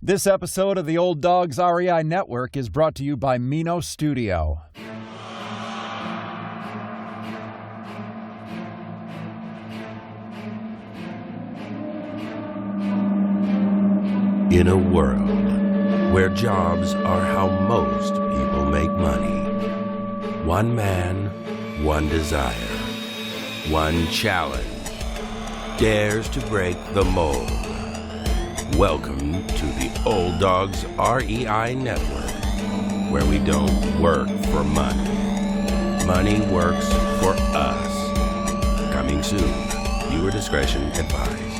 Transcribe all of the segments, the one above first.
This episode of the Old Dogs REI Network is brought to you by Mino Studio. In a world where jobs are how most people make money, one man, one desire, one challenge dares to break the mold. Welcome to the Old Dogs REI Network, where we don't work for money. Money works for us. Coming soon. Viewer discretion advised.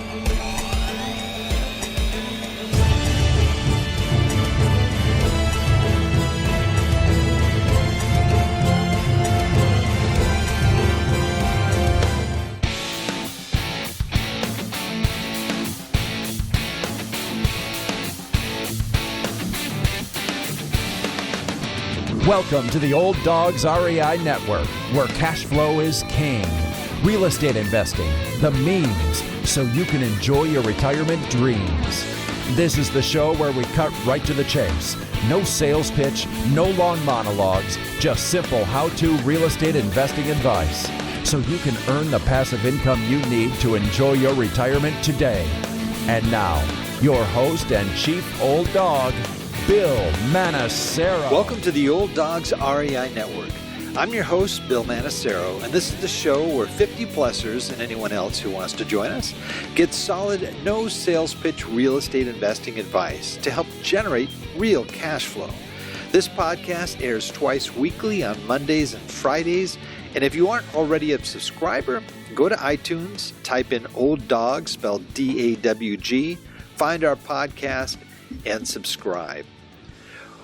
Welcome to the Old Dogs REI Network, where cash flow is king. Real estate investing, the means, so you can enjoy your retirement dreams. This is the show where we cut right to the chase. No sales pitch, no long monologues, just simple how-to real estate investing advice, so you can earn the passive income you need to enjoy your retirement today. And now, your host and chief old dog, Bill Manacero. Welcome to the Old Dogs REI Network. I'm your host, Bill Manacero, and this is the show where 50-plussers and anyone else who wants to join us get solid, no sales pitch real estate investing advice to help generate real cash flow. This podcast airs twice weekly on Mondays and Fridays, and if you aren't already a subscriber, go to iTunes, type in Old Dog, spelled D-A-W-G, find our podcast, and subscribe.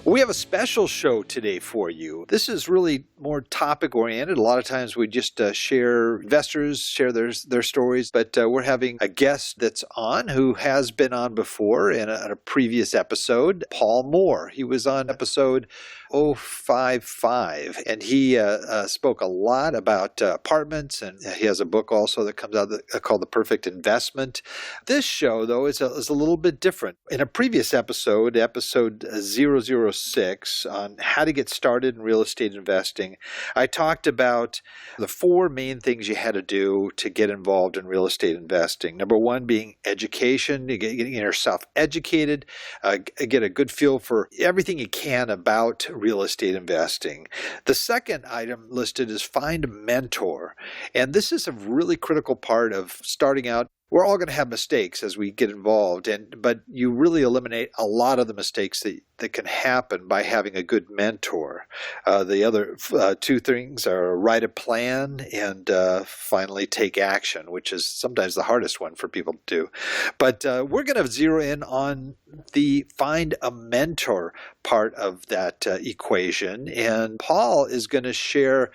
We have a special show today for you. This is really more topic-oriented. A lot of times we just investors share their stories, but we're having a guest that's on who has been on before in a previous episode, Paul Moore. He was on episode 055, and he spoke a lot about apartments, and he has a book also that comes out called The Perfect Investment. This show, though, is a little bit different. In a previous episode 006, on how to get started in real estate investing, I talked about the four main things you had to do to get involved in real estate investing. Number one being education, getting yourself educated, get a good feel for everything you can about real estate investing. The second item listed is find a mentor. And this is a really critical part of starting out. We're all going to have mistakes as we get involved, but you really eliminate a lot of the mistakes that can happen by having a good mentor. The other two things are write a plan and finally take action, which is sometimes the hardest one for people to do. But we're going to zero in on the find a mentor part of that equation, and Paul is going to share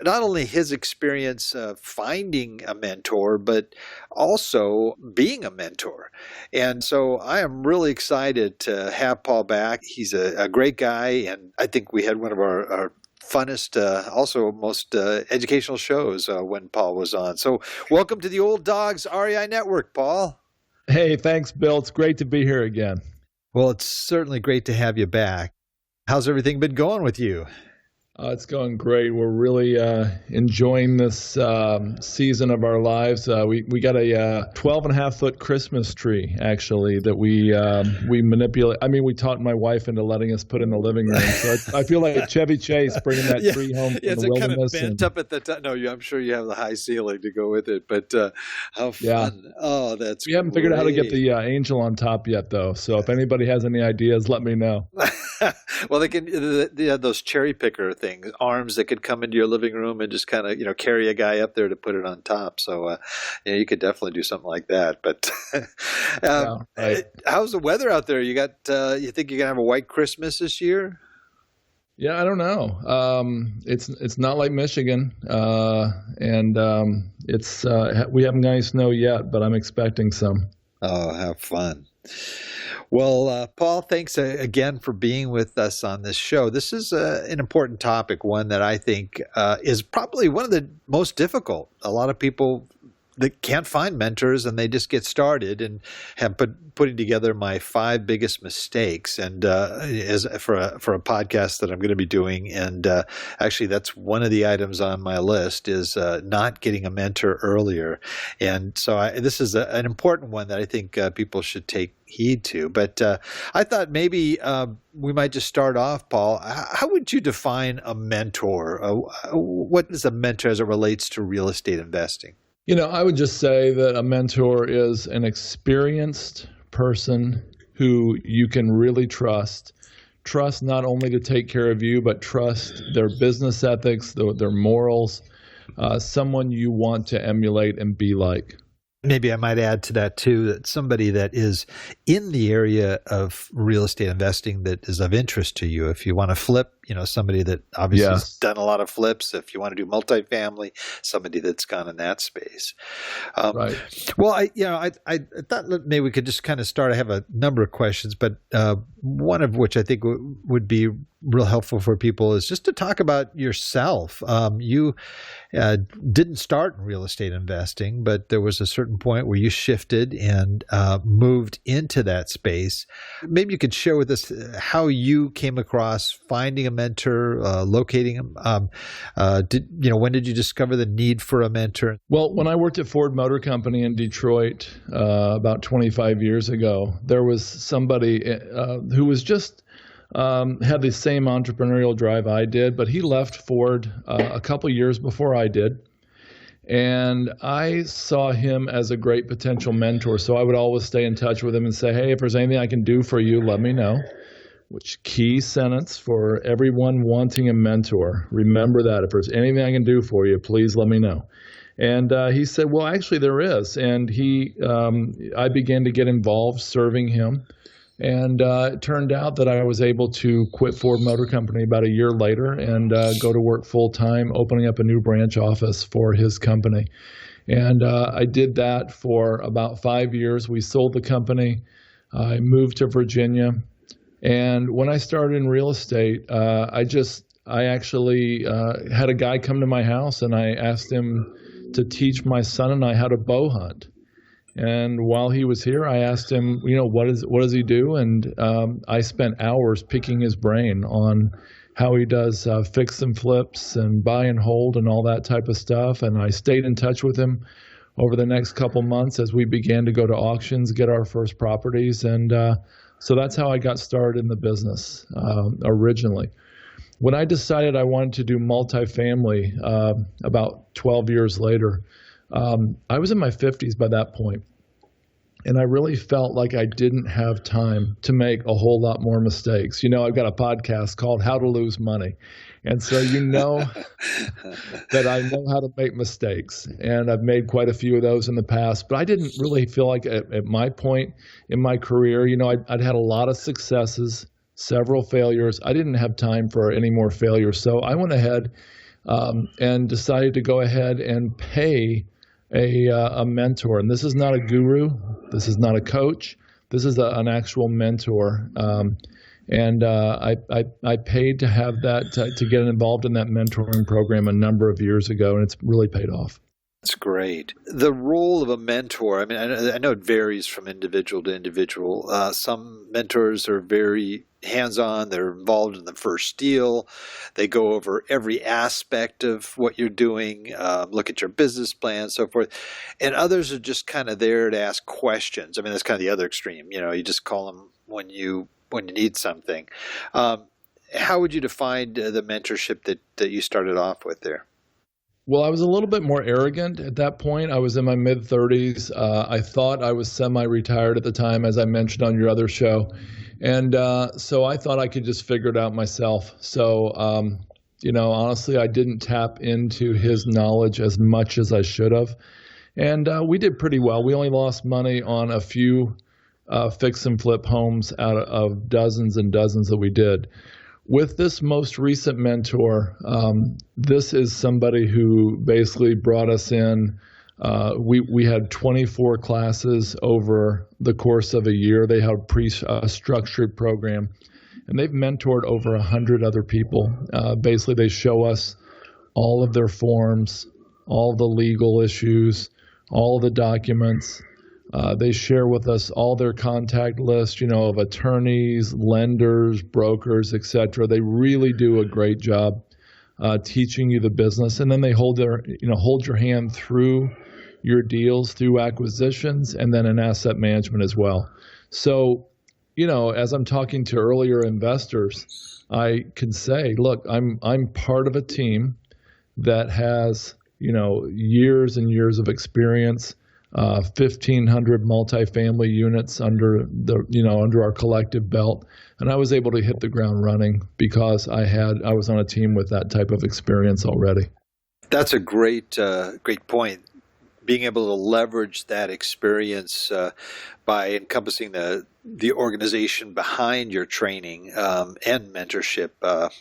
not only his experience finding a mentor, but also being a mentor. And so I am really excited to have Paul back. He's a great guy, and I think we had one of our funnest, also most educational shows when Paul was on. So welcome to the Old Dogs REI Network, Paul. Hey, thanks, Bill. It's great to be here again. Well, it's certainly great to have you back. How's everything been going with you? It's going great. We're really enjoying this season of our lives. We got a 12.5-foot Christmas tree, actually, that we manipulate. I mean, we taught my wife into letting us put in the living room. So I feel like Chevy Chase bringing that tree home from the wilderness. Kind of bent up at the top. No, I'm sure you have the high ceiling to go with it, but how fun. Yeah. Oh, that's We haven't figured out how to get the angel on top yet, though. So if anybody has any ideas, let me know. Well, they have those cherry picker things, arms that could come into your living room and just kind of, carry a guy up there to put it on top. So, you could definitely do something like that. But right. How's the weather out there? You think you're going to have a white Christmas this year? Yeah, I don't know. It's not like Michigan, and we haven't got any snow yet, but I'm expecting some. Oh, have fun. Well, Paul, thanks again for being with us on this show. This is an important topic, one that I think is probably one of the most difficult. A lot of people that can't find mentors, and they just get started, and have putting together my 5 biggest mistakes, and as for a podcast that I'm going to be doing, and actually that's one of the items on my list is not getting a mentor earlier, and so this is an important one that I think people should take heed to. But I thought maybe we might just start off, Paul. How would you define a mentor? What is a mentor as it relates to real estate investing? I would just say that a mentor is an experienced person who you can really trust. Trust not only to take care of you, but trust their business ethics, their morals, someone you want to emulate and be like. Maybe I might add to that too, that somebody that is in the area of real estate investing that is of interest to you. If you want to flip, somebody that obviously has done a lot of flips. If you want to do multifamily, somebody that's gone in that space. Right. Well, I thought that maybe we could just kind of start. I have a number of questions, but one of which I think would be real helpful for people is just to talk about yourself. You didn't start in real estate investing, but there was a certain point where you shifted and moved into that space. Maybe you could share with us how you came across finding a mentor, locating him. When did you discover the need for a mentor? Well, when I worked at Ford Motor Company in Detroit about 25 years ago, there was somebody who was just had the same entrepreneurial drive I did, but he left Ford a couple years before I did. And I saw him as a great potential mentor. So I would always stay in touch with him and say, hey, if there's anything I can do for you, let me know. Which key sentence for everyone wanting a mentor. Remember that. If there's anything I can do for you, please let me know. And he said, well, actually there is. And I began to get involved serving him. And it turned out that I was able to quit Ford Motor Company about a year later and go to work full-time, opening up a new branch office for his company. And I did that for about 5 years. We sold the company. I moved to Virginia. And when I started in real estate, I actually had a guy come to my house, and I asked him to teach my son and I how to bow hunt. And while he was here, I asked him, what does he do? And I spent hours picking his brain on how he does fix and flips and buy and hold and all that type of stuff. And I stayed in touch with him over the next couple months as we began to go to auctions, get our first properties. And so that's how I got started in the business originally. When I decided I wanted to do multifamily about 12 years later, I was in my 50s by that point, and I really felt like I didn't have time to make a whole lot more mistakes. I've got a podcast called How to Lose Money, and so that I know how to make mistakes, and I've made quite a few of those in the past, but I didn't really feel like at my point in my career, I'd had a lot of successes, several failures. I didn't have time for any more failures, so I went ahead and decided to go ahead and pay a mentor. And this is not a guru. This is not a coach. This is an actual mentor. And I paid to have that, to get involved in that mentoring program a number of years ago, and it's really paid off. That's great. The role of a mentor, I mean, I know it varies from individual to individual. Some mentors are very hands-on. They're involved in the first deal. They go over every aspect of what you're doing, look at your business plan, so forth. And others are just kind of there to ask questions. I mean, that's kind of the other extreme. You just call them when you need something. How would you define the mentorship that you started off with there? Well, I was a little bit more arrogant at that point. I was in my mid-30s. I thought I was semi-retired at the time, as I mentioned on your other show. And so I thought I could just figure it out myself. So, honestly, I didn't tap into his knowledge as much as I should have. And we did pretty well. We only lost money on a few fix and flip homes out of dozens and dozens that we did. With this most recent mentor, this is somebody who basically brought us in. We had 24 classes over the course of a year. They had a structured program, and they've mentored over 100 other people. Basically, they show us all of their forms, all the legal issues, all the documents. They share with us all their contact list, of attorneys, lenders, brokers, etc. They really do a great job teaching you the business, and then they hold your hand through your deals, through acquisitions, and then in asset management as well. So, as I'm talking to earlier investors, I can say, look, I'm part of a team that has years and years of experience. 1,500 multifamily units under our collective belt, and I was able to hit the ground running because I was on a team with that type of experience already. That's a great point. Being able to leverage that experience by encompassing the organization behind your training and mentorship.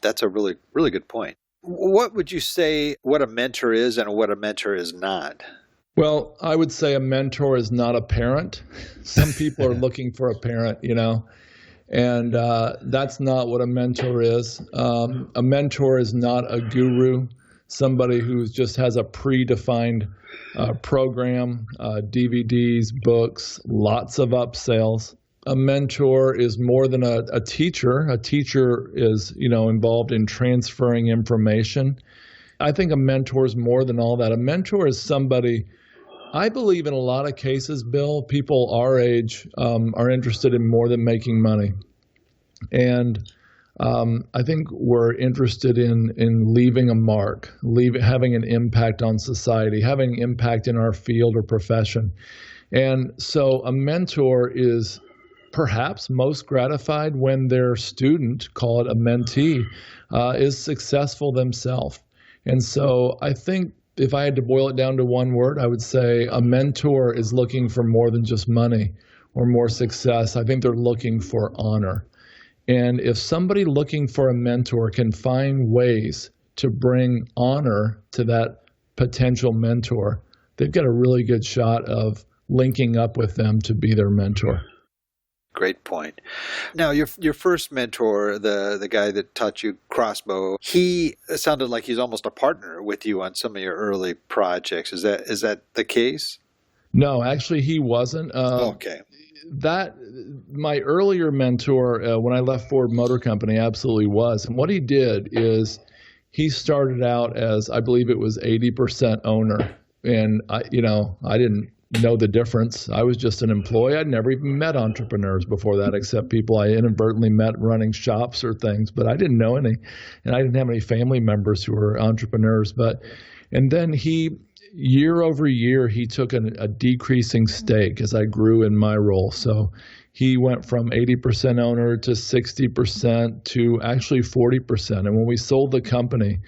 That's a really, really good point. What would you say what a mentor is and what a mentor is not? Well, I would say a mentor is not a parent. Some people are looking for a parent, and that's not what a mentor is. A mentor is not a guru, somebody who just has a predefined program, DVDs, books, lots of upsells. A mentor is more than a teacher. A teacher is, involved in transferring information. I think a mentor is more than all that. A mentor is somebody, I believe in a lot of cases, Bill, people our age are interested in more than making money. And I think we're interested in leaving a mark, having an impact on society, having impact in our field or profession. And so a mentor is perhaps most gratified when their student, call it a mentee, is successful themselves. And so I think if I had to boil it down to one word, I would say a mentor is looking for more than just money or more success. I think they're looking for honor. And if somebody looking for a mentor can find ways to bring honor to that potential mentor, they've got a really good shot of linking up with them to be their mentor. Great point. Now, your first mentor, the guy that taught you crossbow, he sounded like he's almost a partner with you on some of your early projects. Is that the case? No, actually, he wasn't. Okay. My earlier mentor, when I left Ford Motor Company, absolutely was. And what he did is he started out as, I believe it was 80% owner, and I didn't know the difference. I was just an employee. I'd never even met entrepreneurs before that, except people I inadvertently met running shops or things, but I didn't know any, and I didn't have any family members who were entrepreneurs. And then year over year, he took a decreasing stake as I grew in my role. So he went from 80% owner to 60% to actually 40%. And when we sold the company,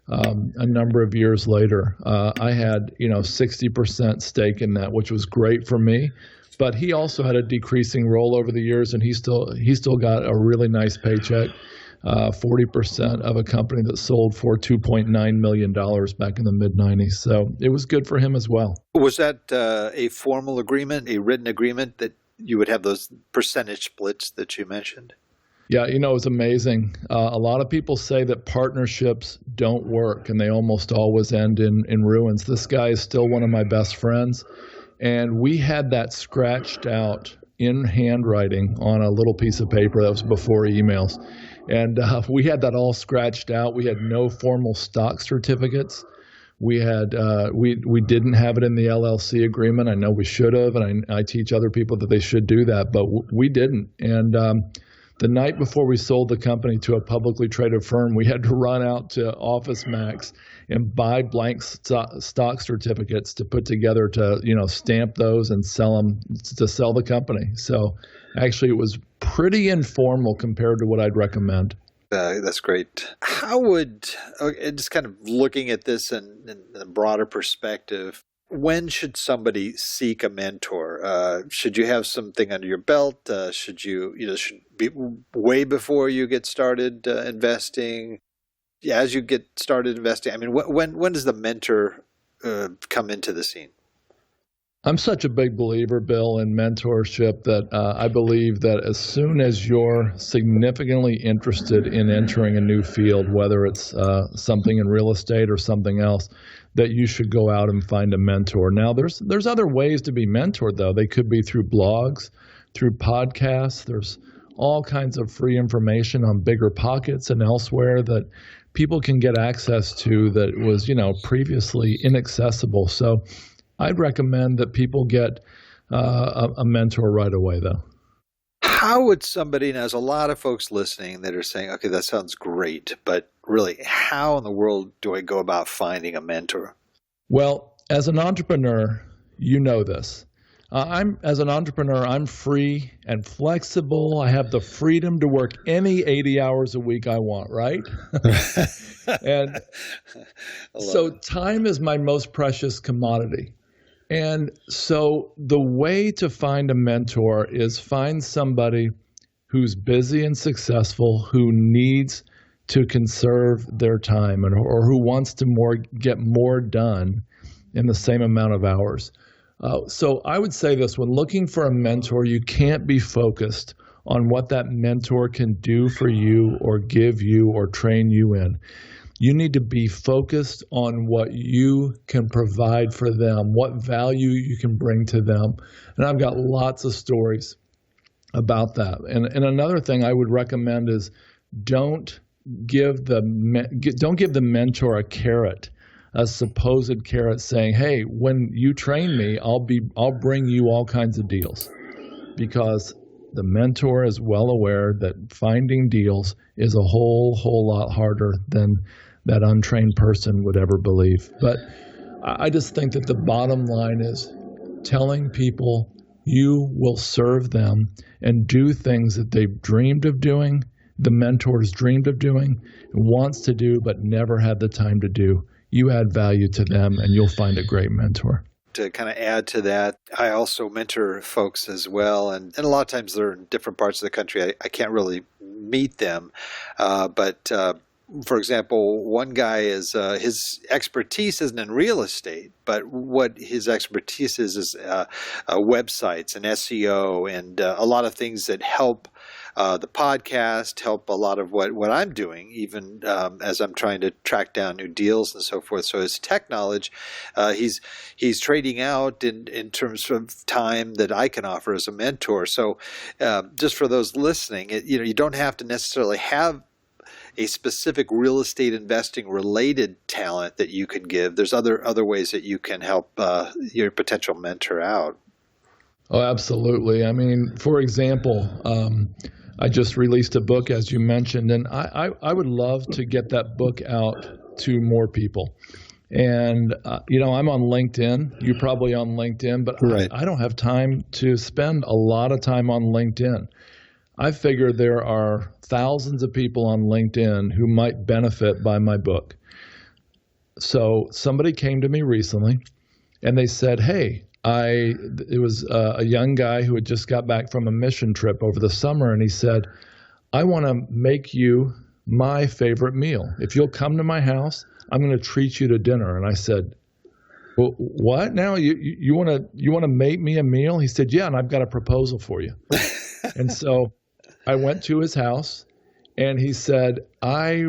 a number of years later, I had 60% stake in that, which was great for me. But he also had a decreasing role over the years, and he still got a really nice paycheck. 40% of a company that sold for $2.9 million back in the mid-'90s. So it was good for him as well. Was that a formal agreement, a written agreement that you would have those percentage splits that you mentioned? Yeah, it was amazing. A lot of people say that partnerships don't work, and they almost always end in ruins. This guy is still one of my best friends, and we had that scratched out in handwriting on a little piece of paper. That was before emails. And we had that all scratched out. We had no formal stock certificates. We didn't have it in the LLC agreement. I know we should have, and I teach other people that they should do that, but we didn't. And the night before we sold the company to a publicly traded firm, we had to run out to Office Max and buy blank stock certificates to put together to, stamp those and sell them to sell the company. So actually it was pretty informal compared to what I'd recommend. That's great. How would, just kind of looking at this in a broader perspective, when should somebody seek a mentor? Should you have something under your belt? Should be way before you get started investing? As you get started investing, I mean, when does the mentor come into the scene? I'm such a big believer, Bill, in mentorship that I believe that as soon as you're significantly interested in entering a new field, whether it's something in real estate or something else, that you should go out and find a mentor. Now, there's other ways to be mentored, though. They could be through blogs, through podcasts. There's all kinds of free information on Bigger Pockets and elsewhere that people can get access to that was, previously inaccessible. So I'd recommend that people get a mentor right away, though. How would somebody, now there's a lot of folks listening that are saying, okay, that sounds great, but really, how in the world do I go about finding a mentor? Well, as an entrepreneur, you know this. As an entrepreneur, I'm free and flexible. I have the freedom to work any 80 hours a week I want, right? And so time is my most precious commodity. And so the way to find a mentor is find somebody who's busy and successful, who needs to conserve their time or who wants to get more done in the same amount of hours. So I would say this, when looking for a mentor, you can't be focused on what that mentor can do for you or give you or train you in. You need to be focused on what you can provide for them, what value you can bring to them. And I've got lots of stories about that. And another thing I would recommend is don't give the mentor a carrot, a supposed carrot saying, hey, when you train me, I'll bring you all kinds of deals. Because the mentor is well aware that finding deals is a whole lot harder than that untrained person would ever believe. But I just think that the bottom line is telling people you will serve them and do things that they've dreamed of doing, the mentor's dreamed of doing, wants to do, but never had the time to do. You add value to them and you'll find a great mentor. To kind of add to that, I also mentor folks as well. And a lot of times they're in different parts of the country. I can't really meet them. But for example, one guy is his expertise isn't in real estate, but what his expertise is websites and SEO and a lot of things that help the podcast, help a lot of what I'm doing, even as I'm trying to track down new deals and so forth. So his tech knowledge, he's trading out in terms of time that I can offer as a mentor. So just for those listening, you don't have to necessarily have a specific real estate investing related talent that you can give. There's other ways that you can help your potential mentor out. Oh, absolutely. I mean, for example, I just released a book, as you mentioned, and I would love to get that book out to more people. And, I'm on LinkedIn. You're probably on LinkedIn, but right. I don't have time to spend a lot of time on LinkedIn. I figure there are thousands of people on LinkedIn who might benefit by my book. So somebody came to me recently and they said, hey, it was a young guy who had just got back from a mission trip over the summer, and he said, I want to make you my favorite meal. If you'll come to my house, I'm going to treat you to dinner. And I said, well, what now? You want to make me a meal? He said, yeah, and I've got a proposal for you. And so I went to his house, and he said, I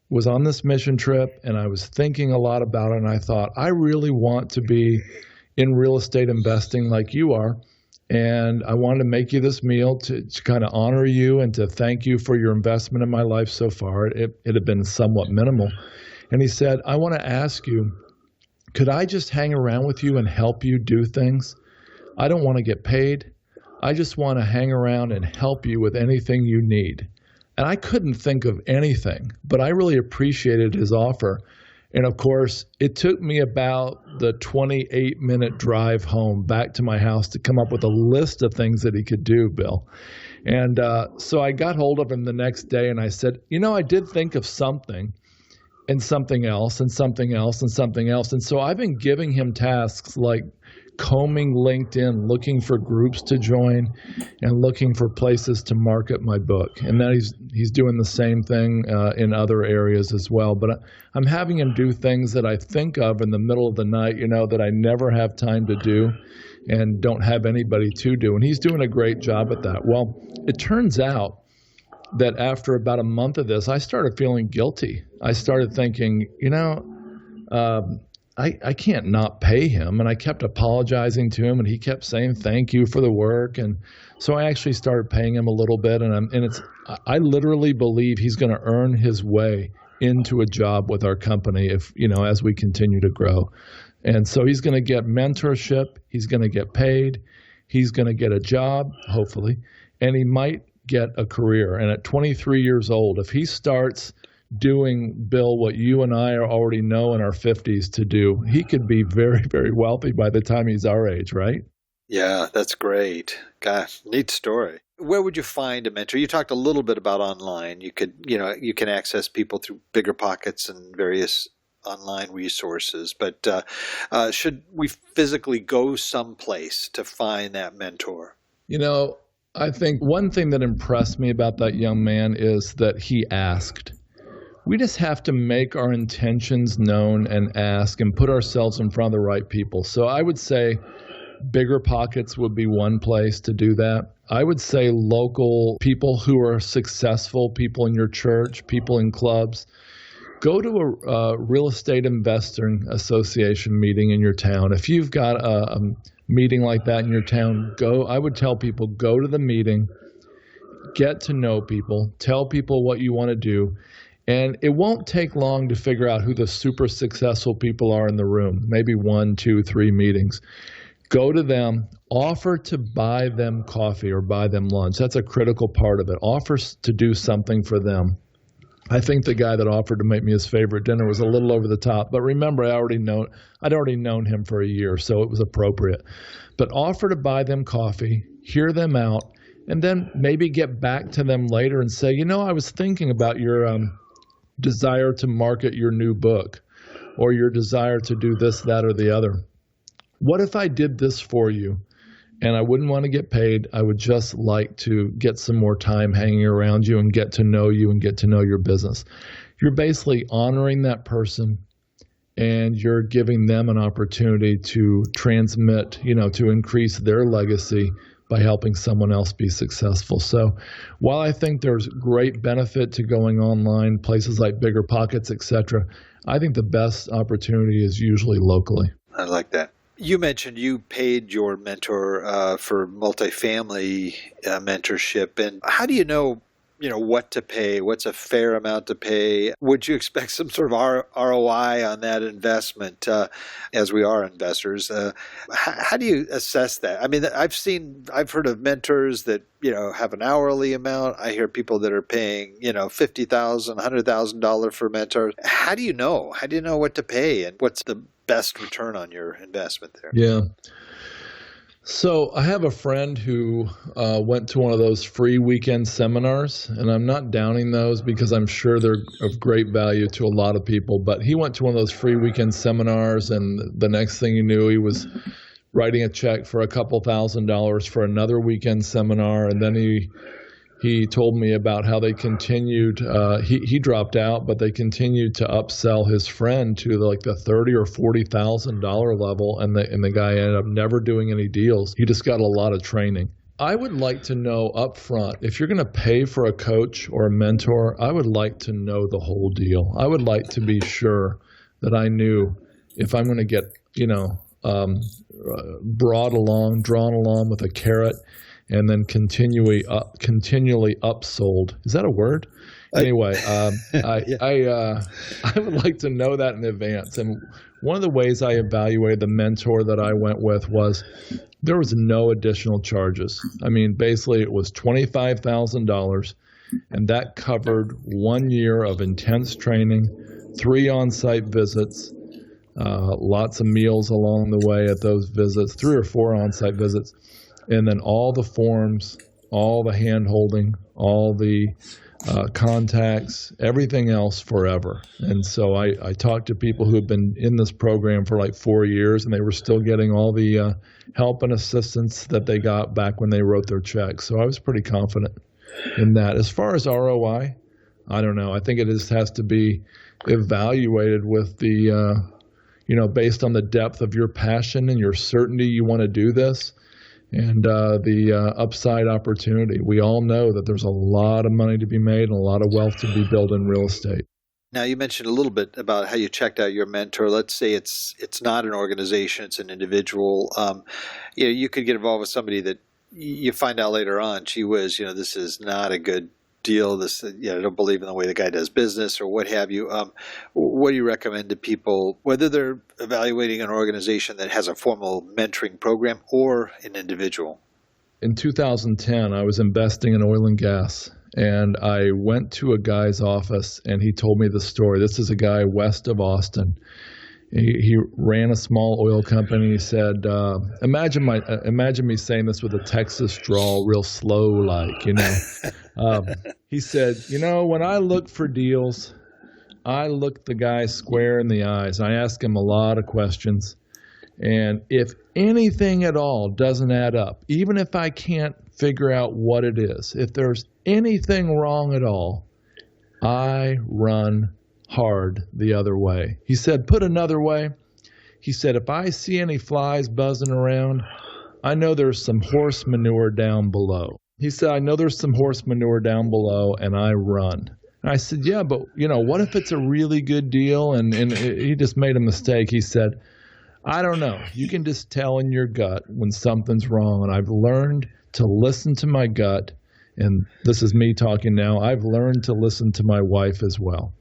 was on this mission trip, and I was thinking a lot about it, and I thought, I really want to be in real estate investing like you are, and I wanted to make you this meal to kind of honor you and to thank you for your investment in my life so far. It had been somewhat minimal. And he said, I want to ask you, could I just hang around with you and help you do things? I don't want to get paid. I just want to hang around and help you with anything you need. And I couldn't think of anything, but I really appreciated his offer. And of course, it took me about the 28-minute drive home back to my house to come up with a list of things that he could do, Bill. And so I got hold of him the next day and I said, I did think of something and something else and something else and something else. And so I've been giving him tasks like combing LinkedIn, looking for groups to join and looking for places to market my book. And then he's doing the same thing in other areas as well. But I'm having him do things that I think of in the middle of the night, that I never have time to do. and don't have anybody to do. And he's doing a great job at that. Well, it turns out that after about a month of this, I started feeling guilty. I started thinking, I can't not pay him. And I kept apologizing to him, and he kept saying thank you for the work. And so I actually started paying him a little bit. I literally believe he's going to earn his way into a job with our company as we continue to grow. And so he's going to get mentorship. He's going to get paid. He's going to get a job, hopefully, and he might get a career. And at 23 years old, if he starts doing, Bill, what you and I already know in our 50s to do, he could be very, very wealthy by the time he's our age, right? Yeah, that's great. Gosh, neat story. Where would you find a mentor? You talked a little bit about online. You can access people through BiggerPockets and various online resources, but should we physically go someplace to find that mentor? I think one thing that impressed me about that young man is that he asked. We just have to make our intentions known and ask and put ourselves in front of the right people. So I would say BiggerPockets would be one place to do that. I would say local people who are successful, people in your church, people in clubs. Go to a real estate investing association meeting in your town. If you've got a meeting like that in your town, I would tell people, go to the meeting, get to know people, tell people what you want to do. And it won't take long to figure out who the super successful people are in the room, maybe 1, 2, 3 meetings. Go to them, offer to buy them coffee or buy them lunch. That's a critical part of it. Offer to do something for them. I think the guy that offered to make me his favorite dinner was a little over the top. But remember, I'd already known him for a year, so it was appropriate. But offer to buy them coffee, hear them out, and then maybe get back to them later and say, I was thinking about your desire to market your new book, or your desire to do this, that, or the other. What if I did this for you? And I wouldn't want to get paid. I would just like to get some more time hanging around you and get to know you and get to know your business. You're basically honoring that person, and you're giving them an opportunity to transmit, to increase their legacy by helping someone else be successful. So while I think there's great benefit to going online, places like BiggerPockets, etc., I think the best opportunity is usually locally. I like that. You mentioned you paid your mentor for multifamily mentorship. And how do you know what to pay? What's a fair amount to pay? Would you expect some sort of ROI on that investment as we are investors? How do you assess that? I mean, I've heard of mentors that, have an hourly amount. I hear people that are paying, $50,000, $100,000 for mentors. How do you know? How do you know what to pay, and what's the best return on your investment there? Yeah. So I have a friend who went to one of those free weekend seminars, and I'm not downing those because I'm sure they're of great value to a lot of people, but he went to one of those free weekend seminars, and the next thing he knew, he was writing a check for a couple $1,000s for another weekend seminar, and then he told me about how they continued, he dropped out, but they continued to upsell his friend to the $30,000 or $40,000 level, and the guy ended up never doing any deals. He just got a lot of training. I would like to know up front, if you're going to pay for a coach or a mentor, I would like to know the whole deal. I would like to be sure that I knew if I'm going to get, drawn along with a carrot, and then continually upsold. Is that a word? Anyway, I would like to know that in advance. And one of the ways I evaluated the mentor that I went with was there was no additional charges. I mean, basically it was $25,000, and that covered 1 year of intense training, 3 on-site visits, lots of meals along the way at those visits, 3 or 4 on-site visits, and then all the forms, all the hand-holding, all the contacts, everything else forever. And so I talked to people who had been in this program for 4 years, and they were still getting all the help and assistance that they got back when they wrote their checks. So I was pretty confident in that. As far as ROI, I don't know. I think it just has to be evaluated with the based on the depth of your passion and your certainty you want to do this, and the upside opportunity. We all know that there's a lot of money to be made and a lot of wealth to be built in real estate. Now, you mentioned a little bit about how you checked out your mentor. Let's say it's not an organization, it's an individual. You could get involved with somebody that you find out later on, gee whiz, this is not a good deal. This, I don't believe in the way the guy does business or what have you. What do you recommend to people, whether they're evaluating an organization that has a formal mentoring program or an individual? In 2010, I was investing in oil and gas, and I went to a guy's office, and he told me the story. This is a guy west of Austin. He ran a small oil company. He said, imagine me saying this with a Texas drawl, real slow like, He said, when I look for deals, I look the guy square in the eyes. I ask him a lot of questions. And if anything at all doesn't add up, even if I can't figure out what it is, if there's anything wrong at all, I run hard the other way. He said, put another way, he said, if I see any flies buzzing around, I know there's some horse manure down below. He said, I know there's some horse manure down below, and I run. And I said, yeah, but what if it's a really good deal and he just made a mistake? He said, I don't know. You can just tell in your gut when something's wrong. And I've learned to listen to my gut. And this is me talking now. I've learned to listen to my wife as well.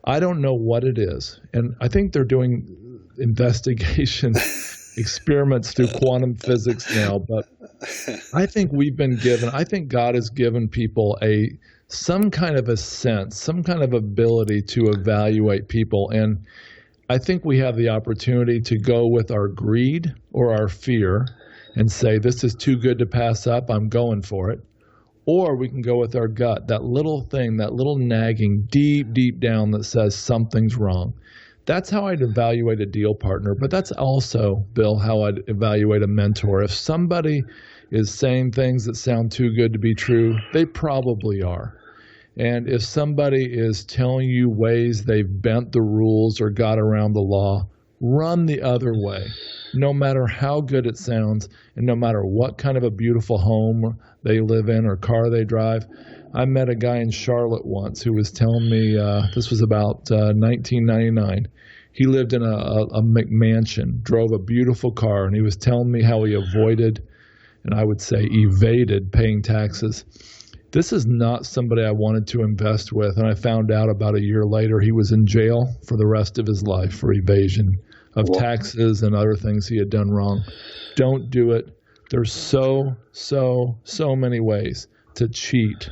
I don't know what it is. And I think they're doing investigation experiments through quantum physics now. But I think I think God has given people some kind of a sense, some kind of ability to evaluate people. And I think we have the opportunity to go with our greed or our fear and say, this is too good to pass up, I'm going for it. Or we can go with our gut, that little thing, that little nagging deep, deep down that says something's wrong. That's how I'd evaluate a deal partner. But that's also, Bill, how I'd evaluate a mentor. If somebody is saying things that sound too good to be true, they probably are. And if somebody is telling you ways they've bent the rules or got around the law, run the other way, no matter how good it sounds and no matter what kind of a beautiful home they live in or car they drive. I met a guy in Charlotte once who was telling me, this was about 1999, he lived in a McMansion, drove a beautiful car, and he was telling me how he avoided, and I would say evaded, paying taxes. This is not somebody I wanted to invest with, and I found out about a year later he was in jail for the rest of his life for evasion of taxes and other things he had done wrong. Don't do it. There's so many ways to cheat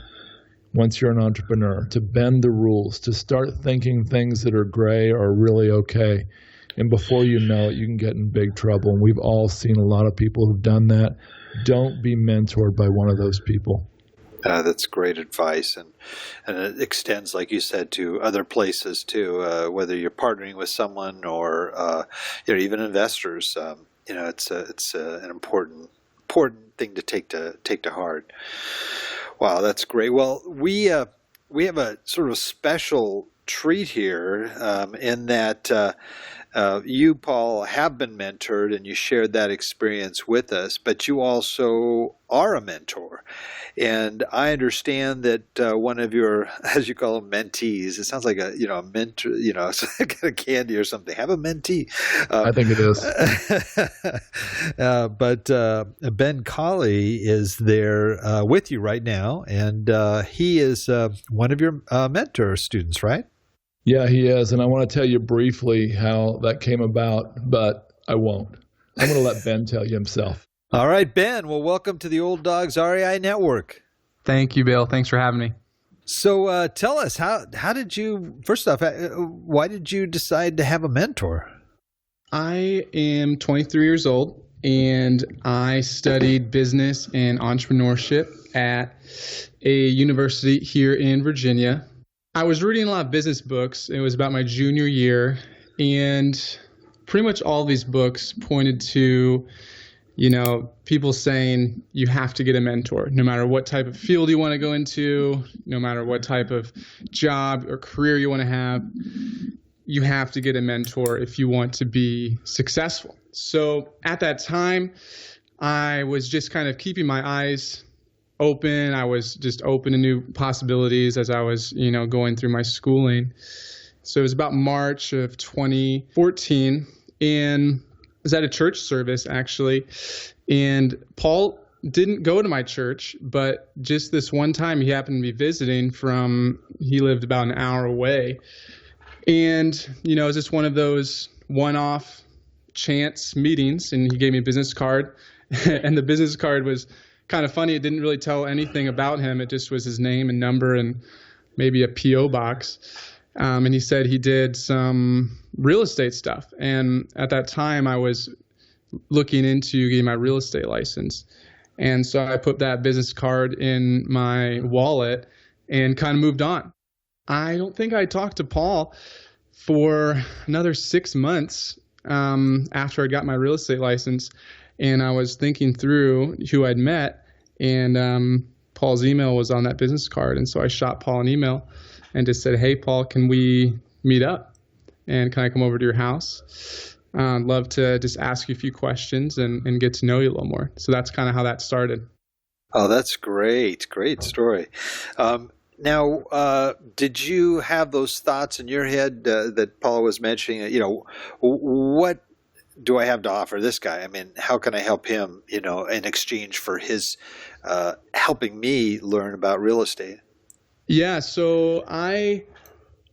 once you're an entrepreneur, to bend the rules, to start thinking things that are gray are really okay. And before you know it, you can get in big trouble. And we've all seen a lot of people who've done that. Don't be mentored by one of those people. That's great advice, and it extends, like you said, to other places too. Whether you're partnering with someone or even investors, it's an important thing to take to heart. Wow, that's great. Well, we have a sort of special treat here in that you, Paul, have been mentored and you shared that experience with us, but you also are a mentor. And I understand that one of your, as you call them, mentees, it sounds like a mentor, it's like a candy or something. Have a mentee. I think it is. But Ben Colley is there with you right now, and he is one of your mentor students, right? Yeah, he is. And I want to tell you briefly how that came about, but I won't. I'm going to let Ben tell you himself. All right, Ben. Well, welcome to the Old Dogs REI Network. Thank you, Bill. Thanks for having me. So tell us, how did you, first off, why did you decide to have a mentor? I am 23 years old, and I studied business and entrepreneurship at a university here in Virginia. I was reading a lot of business books. It was about my junior year, and pretty much all these books pointed to, people saying you have to get a mentor, no matter what type of field you want to go into, no matter what type of job or career you want to have. you have to get a mentor if you want to be successful. So at that time, I was just kind of keeping my eyes open. I was just open to new possibilities as I was, going through my schooling. So it was about March of 2014, and I was at a church service, actually, and Paul didn't go to my church, but just this one time he happened to be visiting he lived about an hour away. And, it was just one of those one-off chance meetings, and he gave me a business card. And the business card was kind of funny. It didn't really tell anything about him. It just was his name and number and maybe a P.O. box. And he said he did some real estate stuff. And at that time, I was looking into getting my real estate license. And so I put that business card in my wallet and kind of moved on. I don't think I talked to Paul for another 6 months after I got my real estate license. And I was thinking through who I'd met, and Paul's email was on that business card. And so I shot Paul an email and just said, "Hey, Paul, can we meet up? And can I come over to your house? I'd love to just ask you a few questions and get to know you a little more." So that's kind of how that started. Oh, that's great. Great story. Now, did you have those thoughts in your head that Paul was mentioning? What do I have to offer this guy? I mean, how can I help him, in exchange for his helping me learn about real estate? Yeah, so I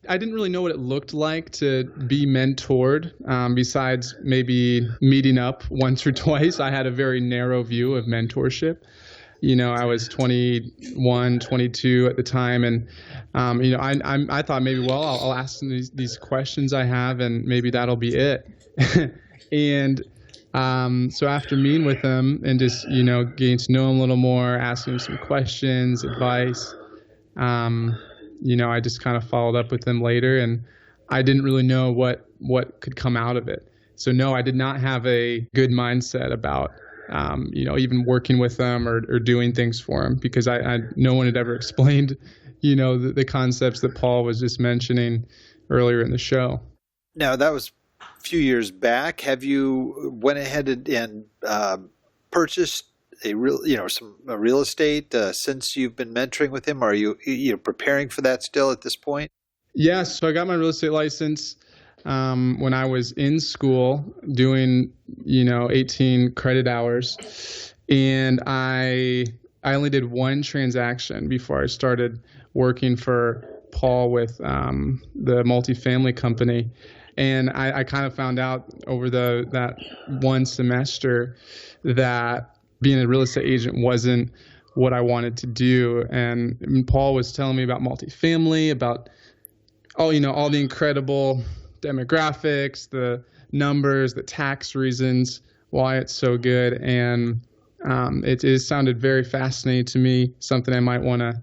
didn't really know what it looked like to be mentored. Besides maybe meeting up once or twice, I had a very narrow view of mentorship. I was 21, 22 at the time, and I thought maybe, I'll ask them these questions I have, and maybe that'll be it. And so after meeting with him and just getting to know him a little more, asking him some questions, advice, I just kind of followed up with him later, and I didn't really know what could come out of it. So no, I did not have a good mindset about even working with them or doing things for him, because no one had ever explained, the concepts that Paul was just mentioning earlier in the show. Now, that was a few years back. Have you went ahead and purchased a real estate since you've been mentoring with him? Or are you preparing for that still at this point? Yes. So I got my real estate license when I was in school doing 18 credit hours, and I only did one transaction before I started working for Paul with the multifamily company. And I kind of found out over that one semester that being a real estate agent wasn't what I wanted to do. And Paul was telling me about multifamily, about all the incredible demographics, the numbers, the tax reasons why it's so good. And it sounded very fascinating to me, something I might want to,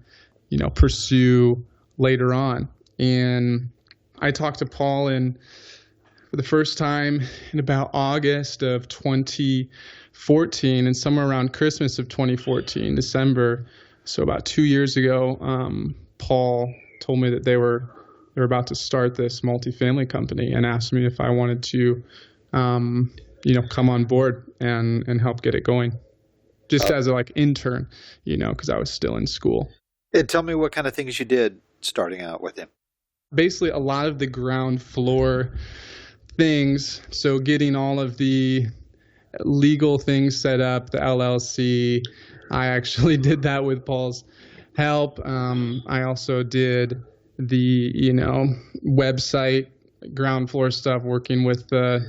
pursue later on. And I talked to Paul for the first time in about August of 2014, and somewhere around Christmas of 2014, December, so about 2 years ago, Paul told me that they were about to start this multifamily company and asked me if I wanted to, come on board and help get it going, just as a intern, because I was still in school. And tell me what kind of things you did starting out with him. Basically, a lot of the ground floor things. So getting all of the legal things set up, the LLC. I actually did that with Paul's help. I also did the, website, ground floor stuff, working with the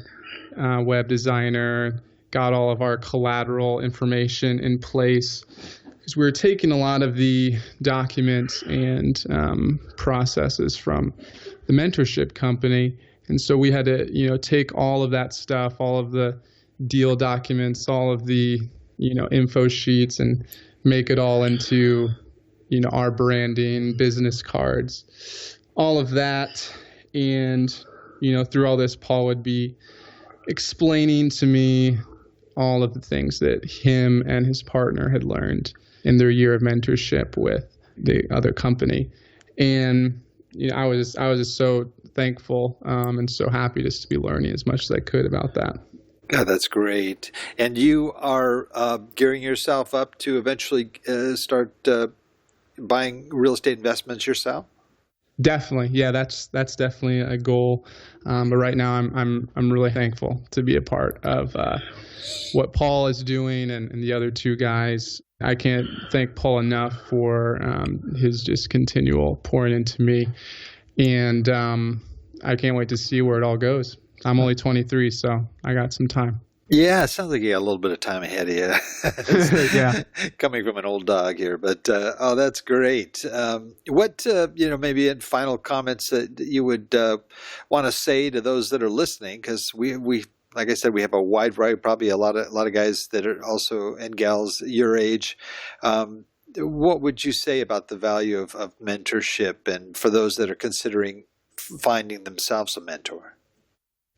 web designer, got all of our collateral information in place. Because we were taking a lot of the documents and processes from the mentorship company. And so we had to, take all of that stuff, all of the deal documents, all of the, info sheets, and make it all into, our branding, business cards, all of that. And, through all this, Paul would be explaining to me all of the things that him and his partner had learned in their year of mentorship with the other company. And I was just so thankful and so happy just to be learning as much as I could about that. God, that's great. And you are gearing yourself up to eventually start buying real estate investments yourself? Definitely, yeah. That's definitely a goal. But right now, I'm really thankful to be a part of what Paul is doing and the other two guys. I can't thank Paul enough for his just continual pouring into me, and I can't wait to see where it all goes. I'm only 23, so I got some time. Yeah, it sounds like you got a little bit of time ahead of you. Yeah. Coming from an old dog here, but that's great. What maybe in final comments that you would want to say to those that are listening, because we like I said, we have a wide variety, probably a lot of guys that are also, and gals your age. What would you say about the value of mentorship, and for those that are considering finding themselves a mentor?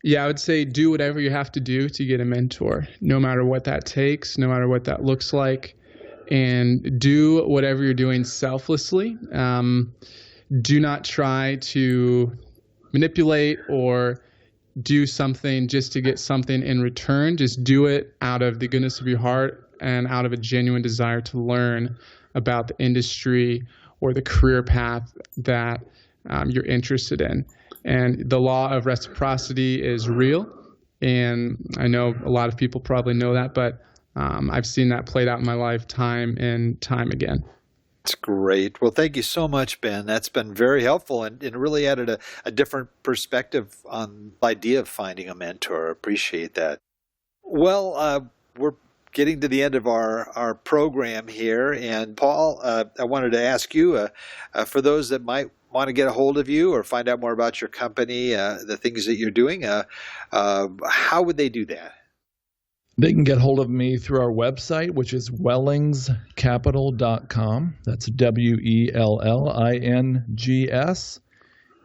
Yeah, I would say do whatever you have to do to get a mentor, no matter what that takes, no matter what that looks like, and do whatever you're doing selflessly. Do not try to manipulate or do something just to get something in return. Just do it out of the goodness of your heart and out of a genuine desire to learn about the industry or the career path that you're interested in. And the law of reciprocity is real. And I know a lot of people probably know that, but I've seen that played out in my life time and time again. That's great. Well, thank you so much, Ben. That's been very helpful and really added a different perspective on the idea of finding a mentor. I appreciate that. Well, we're getting to the end of our program here. And Paul, I wanted to ask you, for those that might want to get a hold of you or find out more about your company, the things that you're doing, how would they do that? They can get hold of me through our website, which is wellingscapital.com. That's WELLINGS,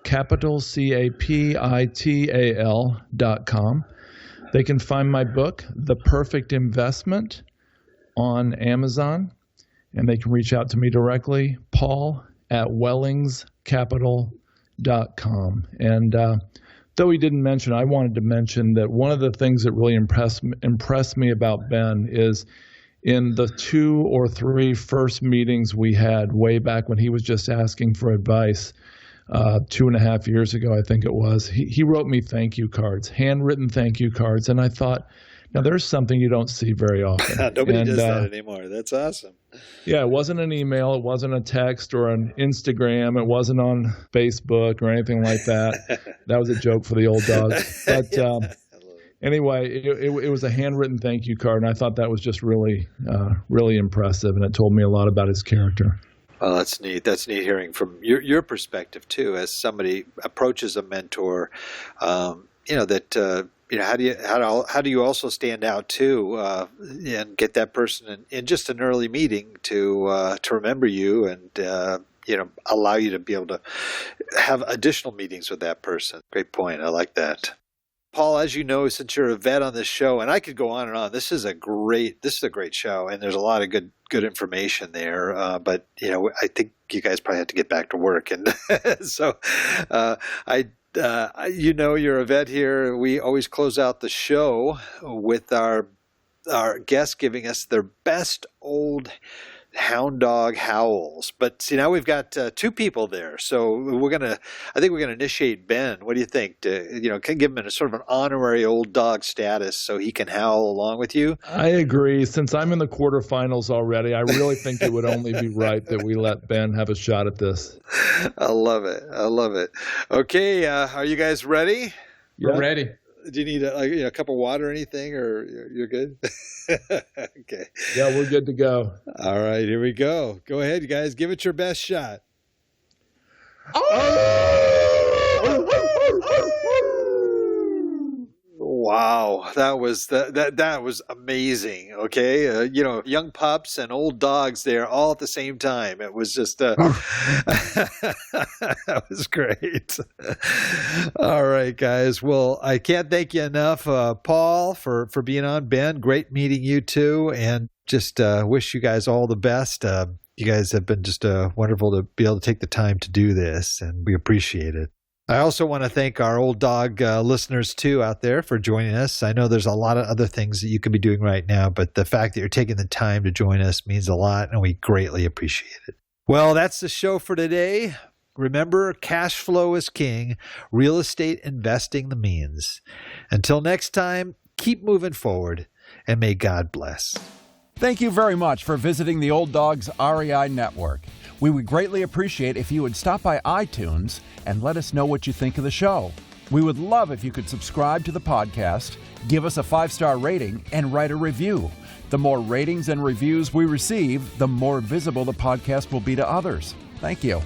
capital, CAPITAL.com. They can find my book, The Perfect Investment, on Amazon, and they can reach out to me directly, paul@wellingscapital.com. And though he didn't mention, I wanted to mention that one of the things that really impressed me about Ben is in the 2 or 3 first meetings we had way back when he was just asking for advice, 2.5 years ago, I think it was, he wrote me thank you cards, handwritten thank you cards. And I thought, now there's something you don't see very often. Nobody does that anymore. That's awesome. Yeah, it wasn't an email. It wasn't a text or an Instagram. It wasn't on Facebook or anything like that. That was a joke for the old dogs. But anyway, it was a handwritten thank you card, and I thought that was just really, really impressive, and it told me a lot about his character. Well, that's neat. That's neat hearing from your perspective too, as somebody approaches a mentor. How do you also stand out too, and get that person in just an early meeting to remember you and allow you to be able to have additional meetings with that person. Great point. I like that. Paul, as you know, since you're a vet on this show, and I could go on and on, this is a great show, and there's a lot of good information there. But I think you guys probably have to get back to work, and so you're a vet here. We always close out the show with our guests giving us their best old hound dog howls. But see, now we've got 2 people there, so I think we're gonna initiate Ben. What do you think? Can give him a sort of an honorary old dog status so he can howl along with you? I agree. Since I'm in the quarterfinals already, I really think it would only be right that we let Ben have a shot at this. I love it. Okay, are you guys ready? We're ready. Do you need a cup of water or anything, or you're good? Okay. Yeah, we're good to go. All right, here we go. Go ahead, you guys. Give it your best shot. Wow, that was amazing. Okay, young pups and old dogs there all at the same time. It was just that was great. All right, guys. Well, I can't thank you enough, Paul, for being on. Ben, great meeting you too, and just wish you guys all the best. You guys have been just wonderful to be able to take the time to do this, and we appreciate it. I also want to thank our Old Dog listeners, too, out there for joining us. I know there's a lot of other things that you could be doing right now, but the fact that you're taking the time to join us means a lot, and we greatly appreciate it. Well, that's the show for today. Remember, cash flow is king. Real estate investing the means. Until next time, keep moving forward, and may God bless. Thank you very much for visiting the Old Dogs REI Network. We would greatly appreciate if you would stop by iTunes and let us know what you think of the show. We would love if you could subscribe to the podcast, give us a 5-star rating, and write a review. The more ratings and reviews we receive, the more visible the podcast will be to others. Thank you.